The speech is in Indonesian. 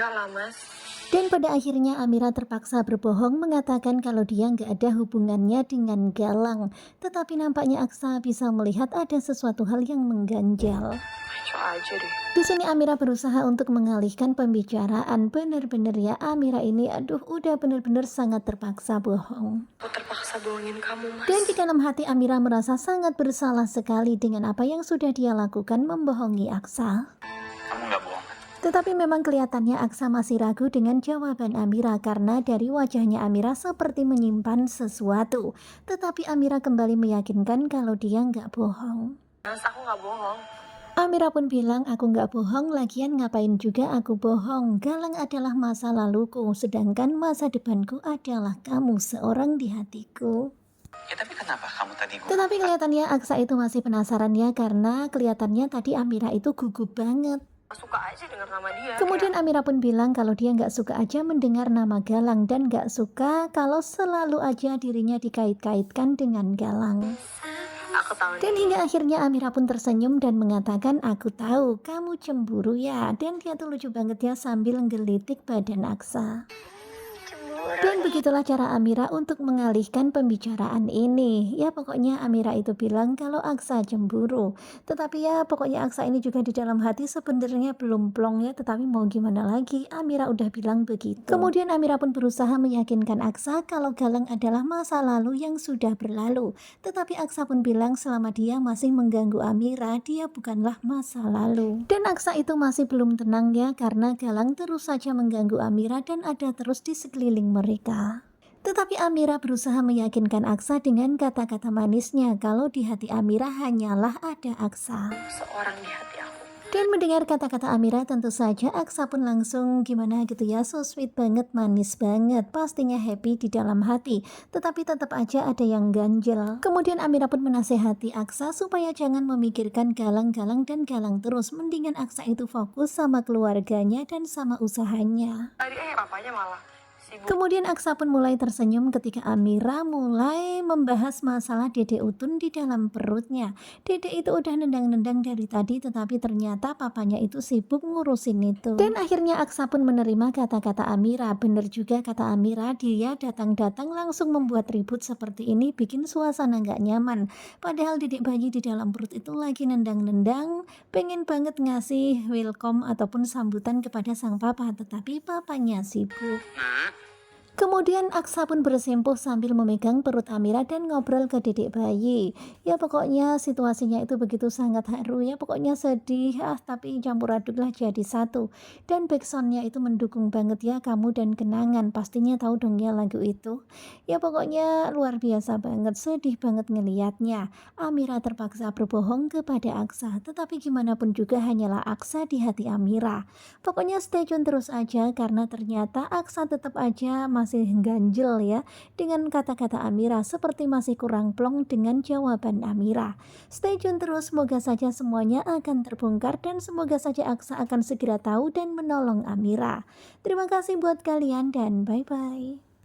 Enggak lah, Mas. Dan pada akhirnya Amira terpaksa berbohong mengatakan kalau dia nggak ada hubungannya dengan Galang. Tetapi nampaknya Aksa bisa melihat ada sesuatu hal yang mengganjal. Ngaco aja deh. Di sini Amira berusaha untuk mengalihkan pembicaraan. Bener-bener ya Amira ini aduh udah bener-bener sangat terpaksa bohong. Aku terpaksa bohongin kamu, Mas. Dan di dalam hati Amira merasa sangat bersalah sekali dengan apa yang sudah dia lakukan membohongi Aksa. Kamu nggak bohong kan? Tetapi memang kelihatannya Aksa masih ragu dengan jawaban Amira karena dari wajahnya Amira seperti menyimpan sesuatu. Tetapi Amira kembali meyakinkan kalau dia nggak bohong. Mas, aku nggak bohong. Amira pun bilang, aku nggak bohong, lagian ngapain juga aku bohong. Galang adalah masa laluku, sedangkan masa depanku adalah kamu seorang di hatiku. Ya tapi kenapa kamu tadi gue? Tetapi kelihatannya Aksa itu masih penasaran ya, karena kelihatannya tadi Amira itu gugup banget. Suka aja denger nama dia. Kemudian Amira pun bilang kalau dia nggak suka aja mendengar nama Galang dan nggak suka kalau selalu aja dirinya dikait-kaitkan dengan Galang. Aku tahu Dan nih. hingga akhirnya Amira pun tersenyum dan mengatakan, aku tahu kamu cemburu ya. Dan dia tuh lucu banget ya sambil menggelitik badan Aksa. Dan begitulah cara Amira untuk mengalihkan pembicaraan ini. Ya pokoknya Amira itu bilang kalau Aksa cemburu. Tetapi ya pokoknya Aksa ini juga di dalam hati sebenarnya belum plong ya. Tetapi mau gimana lagi, Amira udah bilang begitu. Kemudian Amira pun berusaha meyakinkan Aksa kalau Galang adalah masa lalu yang sudah berlalu. Tetapi Aksa pun bilang selama dia masih mengganggu Amira, dia bukanlah masa lalu. Dan Aksa itu masih belum tenang ya karena Galang terus saja mengganggu Amira dan ada terus di sekeliling mereka. Tetapi Amira berusaha meyakinkan Aksa dengan kata-kata manisnya kalau di hati Amira hanyalah ada Aksa. Seorang di hati aku. Dan mendengar kata-kata Amira tentu saja Aksa pun langsung gimana gitu ya, so sweet banget, manis banget, pastinya happy di dalam hati. Tetapi tetap aja ada yang ganjel. Kemudian Amira pun menasehati Aksa supaya jangan memikirkan Galang-Galang dan Galang terus. Mendingan Aksa itu fokus sama keluarganya dan sama usahanya. Tadi papanya malah sibuk. Kemudian Aksa pun mulai tersenyum ketika Amira mulai membahas masalah Dede Utun di dalam perutnya. Dede itu udah nendang-nendang dari tadi tetapi ternyata papanya itu sibuk ngurusin itu. Dan akhirnya Aksa pun menerima kata-kata Amira. Bener juga kata Amira, dia datang-datang langsung membuat ribut seperti ini bikin suasana gak nyaman. Padahal dedek bayi di dalam perut itu lagi nendang-nendang, pengen banget ngasih welcome ataupun sambutan kepada sang papa, tetapi papanya sibuk. Nah, Kemudian Aksa pun bersimpuh sambil memegang perut Amira dan ngobrol ke dedek bayi. Ya pokoknya situasinya itu begitu sangat haru ya, pokoknya sedih tapi campur aduk lah jadi satu. Dan backsoundnya itu mendukung banget ya, kamu dan kenangan, pastinya tahu dong ya lagu itu. Ya pokoknya luar biasa banget, sedih banget ngelihatnya. Amira terpaksa berbohong kepada Aksa, tetapi gimana pun juga hanyalah Aksa di hati Amira. Pokoknya stay tune terus aja karena ternyata Aksa tetap aja masih ganjel ya dengan kata-kata Amira, seperti masih kurang plong dengan jawaban Amira. Stay tune terus, semoga saja semuanya akan terbongkar dan semoga saja Aksa akan segera tahu dan menolong Amira. Terima kasih buat kalian dan bye-bye.